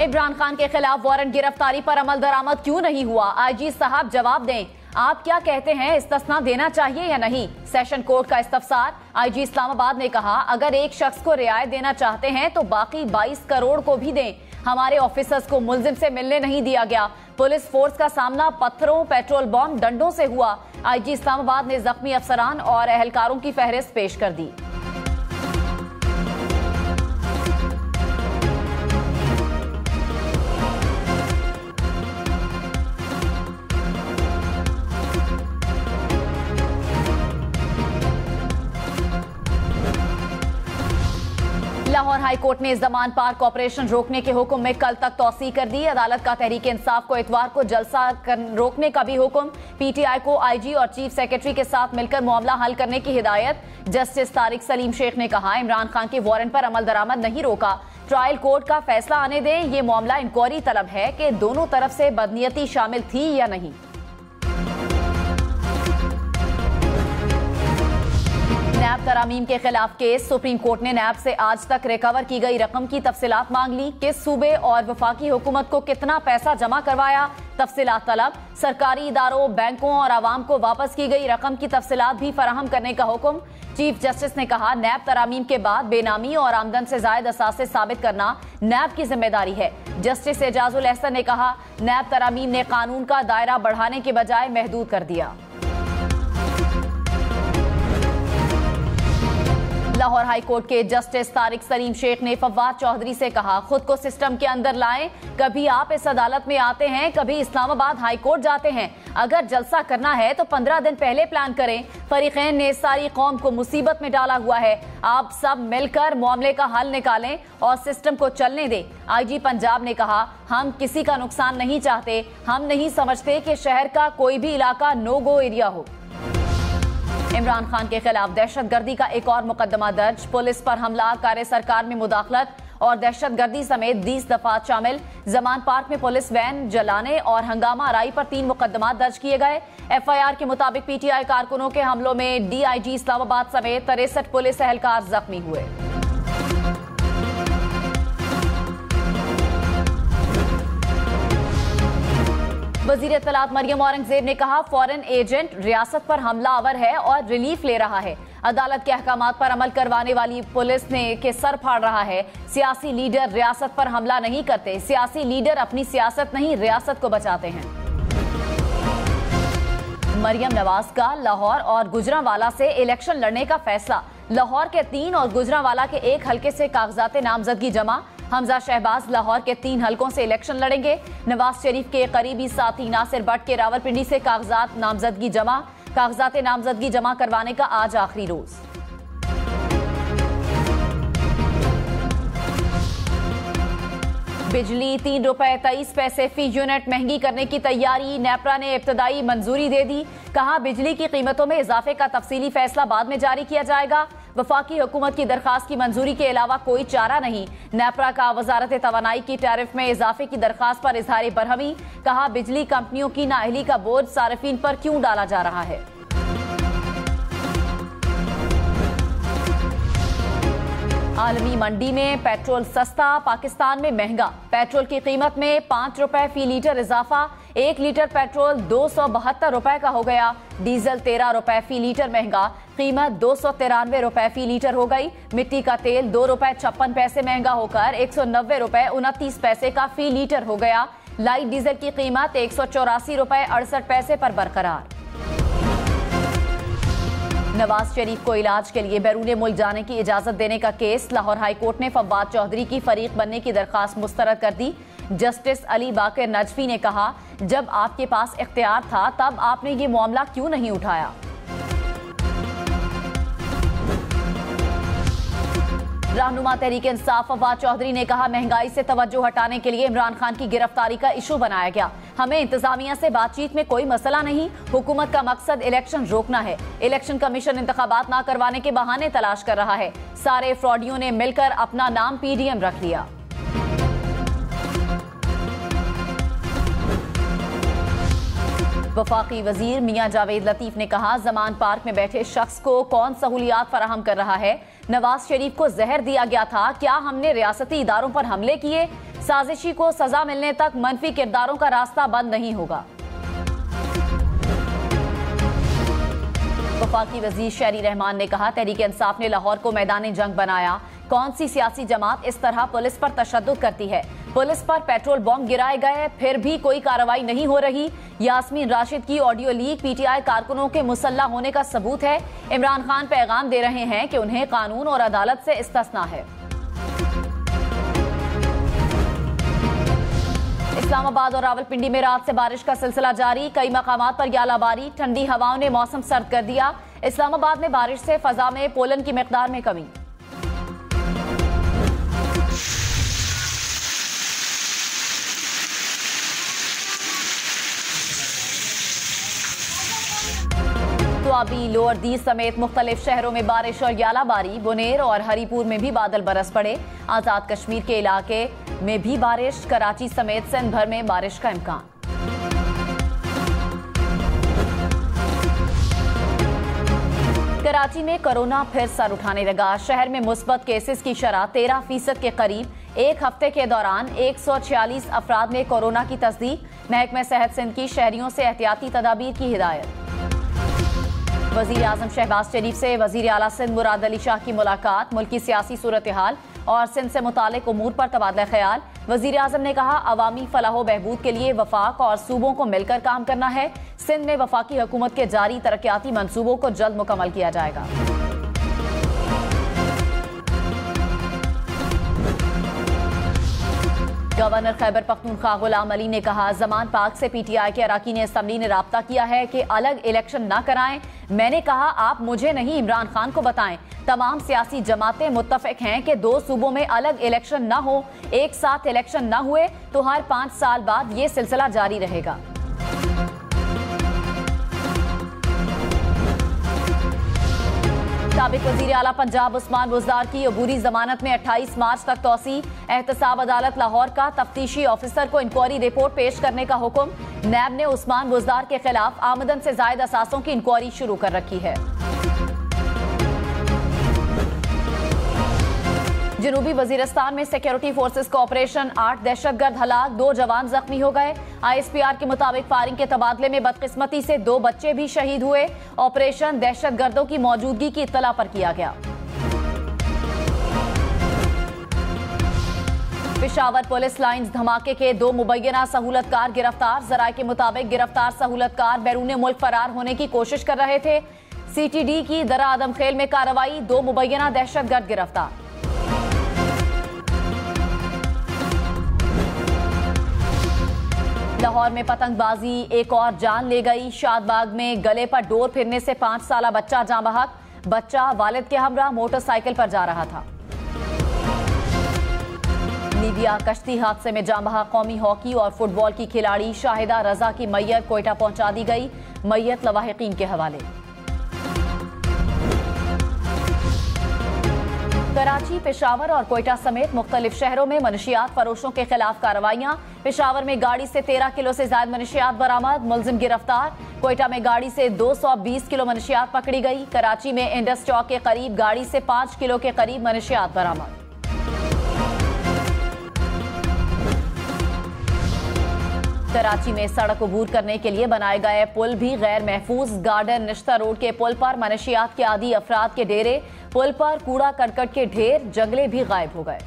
इमरान खान के खिलाफ वारंट गिरफ्तारी पर अमल दरामद क्यों नहीं हुआ? आईजी साहब जवाब दें, आप क्या कहते हैं, इस्तिस्ना देना चाहिए या नहीं? सेशन कोर्ट का इस्तफसार। आईजी इस्लामाबाद ने कहा, अगर एक शख्स को रियायत देना चाहते हैं तो बाकी 22 करोड़ को भी दें। हमारे ऑफिसर्स को मुलजिम से मिलने नहीं दिया गया। पुलिस फोर्स का सामना पत्थरों, पेट्रोल बम, डंडों से हुआ। आईजी इस्लामाबाद ने जख्मी अफसरान और एहलकारों की फहरिस्त पेश कर दी। लाहौर हाई कोर्ट ने जमान पार्क ऑपरेशन रोकने के हुक्म में कल तक तौसीह कर दी। अदालत का तहरीक इंसाफ को इतवार को जलसा रोकने का भी हुक्म। पीटीआई को आईजी और चीफ सेक्रेटरी के साथ मिलकर मामला हल करने की हिदायत। जस्टिस तारिक सलीम शेख ने कहा, इमरान खान के वारंट पर अमल दरामद नहीं रोका, ट्रायल कोर्ट का फैसला आने दें। ये मामला इंक्वायरी तलब है कि दोनों तरफ से बदनीयती शामिल थी या नहीं। नैब तरामीम के खिलाफ केस। सुप्रीम कोर्ट ने नैब से आज तक रिकवर की गई रकम की तफसीलात मांग ली। किस सूबे और वफाकी हुकूमत को कितना पैसा जमा करवाया, तफसीलात तलब। सरकारी इदारों, बैंकों और आवाम को वापस की गई रकम की तफसीलात भी फराहम करने का हुक्म। चीफ जस्टिस ने कहा, नैब तरामीम के बाद बेनामी और आमदन से जायद असासे साबित करना नैब की जिम्मेदारी है। जस्टिस एजाजुल एहसन ने कहा, नैब तरामीम ने कानून का दायरा बढ़ाने के बजाय महदूद कर दिया। लाहौर हाई कोर्ट के जस्टिस तारिक सलीम शेख ने फवाद चौधरी से कहा, खुद को सिस्टम के अंदर लाएं। कभी आप इस अदालत में आते हैं, कभी इस्लामाबाद हाई कोर्ट जाते हैं। अगर जलसा करना है तो 15 दिन पहले प्लान करें। फरीकैन ने सारी कौम को मुसीबत में डाला हुआ है। आप सब मिलकर मामले का हल निकालें और सिस्टम को चलने दें। आईजी पंजाब ने कहा, हम किसी का नुकसान नहीं चाहते। हम नहीं समझते कि शहर का कोई भी इलाका नो गो एरिया हो। इमरान खान के खिलाफ दहशतगर्दी का एक और मुकदमा दर्ज। पुलिस पर हमला, कार्य सरकार में मुदाखलत और दहशतगर्दी समेत 20 दफात शामिल। जमान पार्क में पुलिस वैन जलाने और हंगामा आराई पर 3 मुकदमा दर्ज किए गए। एफआईआर के मुताबिक पीटीआई कारकुनों के हमलों में डीआईजी इस्लामाबाद समेत 63 पुलिस एहलकार जख्मी हुए। वजीर इत्तलात मरियम औरंगजेब ने कहा, फॉरेन एजेंट रियासत पर हमलावर है और रिलीफ ले रहा है। अदालत के अहकामात पर अमल करवाने वाली पुलिस ने के सर फाड़ रहा है। सियासी लीडर रियासत पर हमला नहीं करते। सियासी लीडर अपनी सियासत नहीं, रियासत को बचाते हैं। मरियम नवाज का लाहौर और गुजरांवाला से इलेक्शन लड़ने का फैसला। लाहौर के 3 और गुजरांवाला के 1 हल्के से कागजात नामजदगी जमा। हमजा शहबाज लाहौर के 3 हलकों से इलेक्शन लड़ेंगे। नवाज शरीफ के करीबी साथी नासिर भट्ट के रावलपिंडी से कागजात नामजदगी जमा। कागजात नामजदगी जमा करवाने का आज आखिरी रोज। बिजली 3 रुपए 23 पैसे फी यूनिट महंगी करने की तैयारी। नेपरा ने इब्तदाई मंजूरी दे दी। कहा, बिजली की कीमतों में इजाफे का तफसीली फैसला बाद में जारी किया जाएगा। वफाकी हुकूमत की दरखास्त की मंजूरी के अलावा कोई चारा नहीं। नेपरा का वजारत तवानाई की टैरिफ में इजाफे की दरखास्त पर इजहार बरहमी। कहा, बिजली कंपनियों की नाअहली का बोझ सार्फिन पर क्यों डाला जा रहा है। आलमी मंडी में पेट्रोल सस्ता, पाकिस्तान में महंगा। पेट्रोल की कीमत में 5 रुपए फी लीटर इजाफा। 1 लीटर पेट्रोल 272 रुपए का हो गया। डीजल 13 रुपए फी लीटर महंगा। कीमत 293 रुपए फी लीटर हो गई। मिट्टी का तेल 2 रुपए 56 पैसे महंगा होकर 190 रुपए 29 पैसे का फी लीटर हो गया। लाइट डीजल की कीमत 184 रुपए 68 पैसे पर बरकरार। नवाज शरीफ को इलाज के लिए बैरून मुल्क जाने की इजाजत देने का केस। लाहौर हाई कोर्ट ने फवाद चौधरी की फरीक बनने की दरखास्त मुस्तरद कर दी। जस्टिस अली बाकर नजफी ने कहा, जब आपके पास इख्तियार था तब आपने ये मामला क्यों नहीं उठाया। रहनुमा तहरीक इंसाफ फवाद चौधरी ने कहा, महंगाई से तवज्जो हटाने के लिए इमरान खान की गिरफ्तारी का इशू बनाया गया। हमें इंतजामिया से बातचीत में कोई मसला नहीं। हुकूमत का मकसद इलेक्शन रोकना है। इलेक्शन कमीशन इंतखाबात ना करवाने के बहाने तलाश कर रहा है। सारे फ्रॉडियों ने मिलकर अपना नाम पीडीएम रख लिया। वफाकी वजीर मियां जावेद लतीफ ने कहा, जमान पार्क में बैठे शख्स को कौन सहूलियात फराहम कर रहा है। नवाज शरीफ को जहर दिया गया था। क्या हमने रियासती इदारों पर हमले किए? साजिशी को सजा मिलने तक मनफी किरदारों का रास्ता बंद नहीं होगा। वफाकी वजीर शहरी रहमान ने कहा, तहरीक इंसाफ ने लाहौर को मैदान जंग बनाया। कौन सी सियासी जमात इस तरह पुलिस पर तशद्दुद करती है? पुलिस पर पेट्रोल बॉम्ब गिराए गए, फिर भी कोई कार्रवाई नहीं हो रही। यास्मीन राशिद की ऑडियो लीक पीटीआई कारकुनों के मुसल्ला होने का सबूत है। इमरान खान पैगाम दे रहे हैं कि उन्हें कानून और अदालत से इस्तिस्ना है। इस्लामाबाद और रावलपिंडी में रात से बारिश का सिलसिला जारी। कई मकामात पर यालाबारी, ठंडी हवाओं ने मौसम सर्द कर दिया। इस्लामाबाद में बारिश से फजा में पोलन की मिकदार में कमी। दुआबी, लोअर दीज समेत मुख्तलिफ शहरों में बारिश और यालाबारी। बुनेर और हरीपुर में भी बादल बरस पड़े। आजाद कश्मीर के इलाके में भी बारिश। कराची समेत सिंध भर में बारिश का इम्कान। कराची में कोरोना फिर सर उठाने लगा। शहर में मुस्बत केसेस की शरह 13% के करीब। एक हफ्ते के दौरान 146 अफराद में कोरोना की तस्दीक। महकमा सेहत सिंध की शहरियों से एहतियाती तदाबीर की हिदायत। वजीर आजम शहबाज शरीफ से वजीर आला सिंध मुराद अली शाह की मुलाकात। मुल्क की सियासी सूरत हाल और सिंध से मुतालिक उमूर पर तबादला ख्याल। वजीर आजम ने कहा, अवामी फलाह बहबूद के लिए वफाक और सूबों को मिलकर काम करना है। सिंध में वफाकी हुकूमत के जारी तरक्याती मंसूबों को जल्द मुकम्मल किया जाएगा। गवर्नर खैबर पख्तूनख्वा गुलाम अली ने कहा, जमान पाक से पीटीआई के अरकान असम्बली ने राब्ता किया है कि अलग इलेक्शन न कराएं। मैंने कहा, आप मुझे नहीं इमरान खान को बताएं। तमाम सियासी जमातें मुत्तफिक हैं कि 2 सूबों में अलग इलेक्शन न हो। एक साथ इलेक्शन न हुए तो हर 5 साल बाद ये सिलसिला जारी रहेगा। साबिक वजीर आला पंजाब उस्मान बुज़दार की अबूरी जमानत में 28 मार्च तक तौसी। एहतसाब अदालत लाहौर का तफ्तीशी ऑफिसर को इंक्वायरी रिपोर्ट पेश करने का हुक्म। नैब ने उस्मान बुज़दार के खिलाफ आमदन से जायद असासों की इंक्वायरी शुरू कर रखी है। जनूबी वजीरिस्तान में सिक्योरिटी फोर्सेस का ऑपरेशन, 8 दहशतगर्द हलाक, 2 जवान जख्मी हो गए। ISPR के मुताबिक फायरिंग के तबादले में बदकिस्मती से 2 बच्चे भी शहीद हुए। ऑपरेशन दहशतगर्दों की मौजूदगी की इत्तला पर किया गया। पेशावर पुलिस लाइंस धमाके के 2 मुबैना सहूलतकार गिरफ्तार। जराये के मुताबिक गिरफ्तार सहूलतकार बैरून मुल्क फरार होने की कोशिश कर रहे थे। CTD की दरा आदम खेल में कार्रवाई, 2 मुबैना दहशतगर्द गिरफ्तार। लाहौर में पतंगबाजी एक और जान ले गई। शादबाग में गले पर डोर फिरने से 5 साला बच्चा जाँ बहक। बच्चा वालिद के हमरा मोटरसाइकिल पर जा रहा था। लीबिया कश्ती हादसे में जाँ बहक कौमी हॉकी और फुटबॉल की खिलाड़ी शाहिदा रजा की मैयत कोयटा पहुंचा दी गई। मैयत लवाहिकीन के हवाले। कराची, पेशावर और कोयटा समेत मुख्तलिफ शहरों में मनशियात फरोशों के खिलाफ कार्रवाइयां। पेशावर में गाड़ी से 13 किलो से ज्यादा मनशियात बरामद, मुलजिम गिरफ्तार। कोयटा में गाड़ी से 220 किलो मनशियात पकड़ी गई। कराची में इंडस चौक के करीब गाड़ी से 5 किलो के करीब मनशियात बरामद। कराची में सड़क अबूर करने के लिए बनाए गए पुल भी गैर महफूज। गार्डन निश्ता रोड के पुल पर मनशियात के आदी अफराद के डेरे। पुल पर कूड़ा करकट के ढेर, जंगले भी गायब हो गए।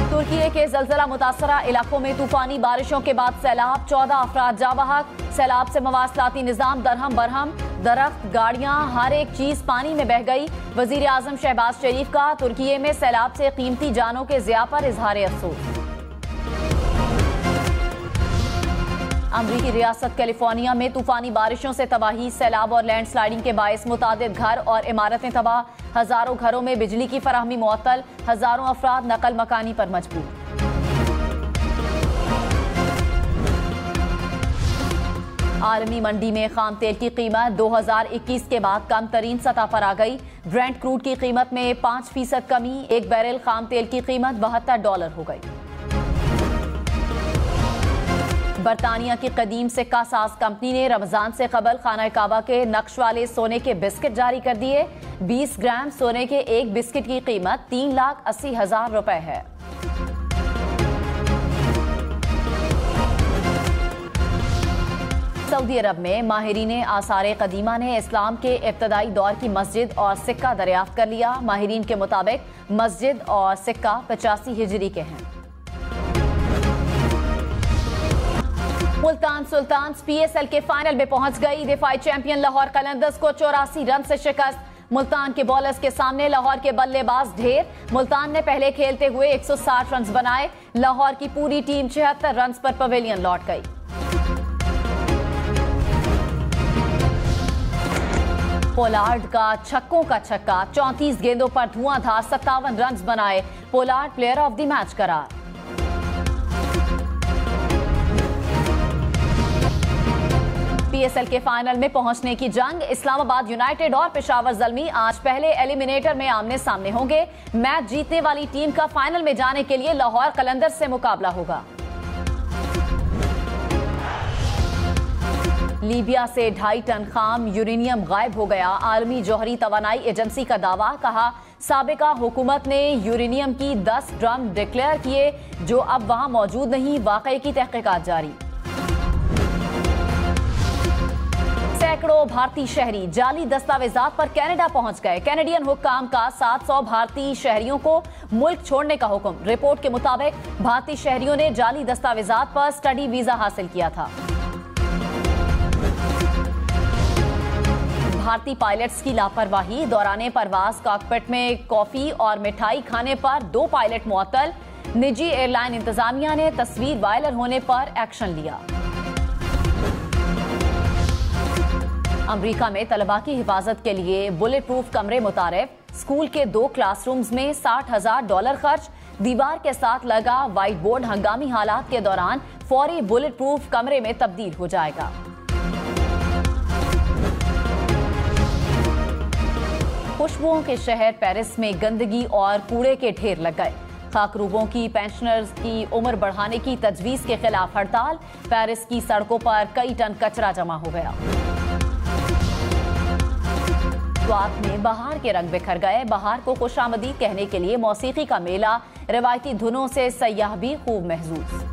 तुर्की के जलजला मुतासरा इलाकों में तूफानी बारिशों के बाद सैलाब, 14 अफराद जाँ बहक। सैलाब से मवासलाती निजाम दरहम बरहम। दरख्त, गाड़ियां, हर एक चीज पानी में बह गई। वजीर आजम शहबाज शरीफ का तुर्की में सैलाब से कीमती जानों के ज़िया पर इजहार अफसोस। अमरीकी रियासत कैलिफोर्निया में तूफानी बारिशों से तबाही, सैलाब और लैंडस्लाइडिंग के बायस मुतादिद घर और इमारतें तबाह। हजारों घरों में बिजली की फराहमी मुअत्तल। हजारों अफराद नकल मकानी पर मजबूर। आलमी मंडी में खाम तेल की कीमत 2021 के बाद कम तरीन सतह पर आ गई। ब्रेंट क्रूड की कीमत में 5% कमी। 1 बैरल खाम तेल की कीमत $72 हो गई। बरतानिया की कदीम सिक्का साज कंपनी ने रमजान से कबल खाना काबा के नक्श वाले सोने के बिस्किट जारी कर दिए। 20 ग्राम सोने के एक बिस्किट की कीमत 3,80,000 रुपए है। सऊदी अरब में माहिरीन आसार कदीमा ने इस्लाम के इब्तदाई दौर की मस्जिद और सिक्का दरियाफ्त कर लिया। माहिरीन के मुताबिक मस्जिद और सिक्का 85 हिजरी के हैं। मुल्तान सुल्तान्स PSL के फाइनल में पहुंच गई। दिफाई चैंपियन लाहौर कलंदर्स को 84 रन से शिकस्त। मुल्तान के बॉलर्स के सामने लाहौर के बल्लेबाज ढेर। मुल्तान ने पहले खेलते हुए 160 रन बनाए। लाहौर की पूरी टीम 76 रन पर पवेलियन लौट गई। पोलार्ड का छक्कों का छक्का, 34 गेंदों पर धुआंधार 57 रन बनाए। Pollard player of the match करार। PSL के फाइनल में पहुंचने की जंग, इस्लामाबाद यूनाइटेड और पेशावर ज़ल्मी आज पहले एलिमिनेटर में आमने सामने होंगे। मैच जीतने वाली टीम का फाइनल में जाने के लिए लाहौर कलंदर्स से मुकाबला होगा। लीबिया से 2.5 टन खाम यूरेनियम गायब हो गया। आलमी जौहरी तवानाई एजेंसी का दावा, कहा साबिका हुकूमत ने यूरेनियम की 10 ड्रम डिक्लेयर किए जो अब वहां मौजूद नहीं। वाकई की तहकीकात जारी। सैकड़ों भारतीय शहरी जाली दस्तावेजात पर कनाडा पहुंच गए। कैनेडियन हुक्काम का 700 भारतीय शहरियों को मुल्क छोड़ने का हुक्म। रिपोर्ट के मुताबिक भारतीय शहरियों ने जाली दस्तावेजात पर स्टडी वीजा हासिल किया था। भारतीय पायलट्स की लापरवाही, दौरान परवाज कॉकपिट में कॉफी और मिठाई खाने पर 2 पायलट मुअत्तल। निजी एयरलाइन इंतजामिया ने तस्वीर वायरल होने पर एक्शन लिया। अमेरिका में तलबा की हिफाजत के लिए बुलेट प्रूफ कमरे मुतारिफ। स्कूल के 2 क्लासरूम्स में $60,000 खर्च। दीवार के साथ लगा व्हाइट बोर्ड हंगामी हालात के दौरान फौरी बुलेट प्रूफ कमरे में तब्दील हो जाएगा। खुशबुओं के शहर पेरिस में गंदगी और कूड़े के ढेर लग गए। खाकरूबों की पेंशनर्स की उम्र बढ़ाने की तजवीज के खिलाफ हड़ताल। पेरिस की सड़कों पर कई टन कचरा जमा हो गया। स्वात में बहार के रंग बिखर गए। बहार को खुशामदीद कहने के लिए मौसीकी का मेला, रिवायती धुनों से सयाह भी खूब महसूस।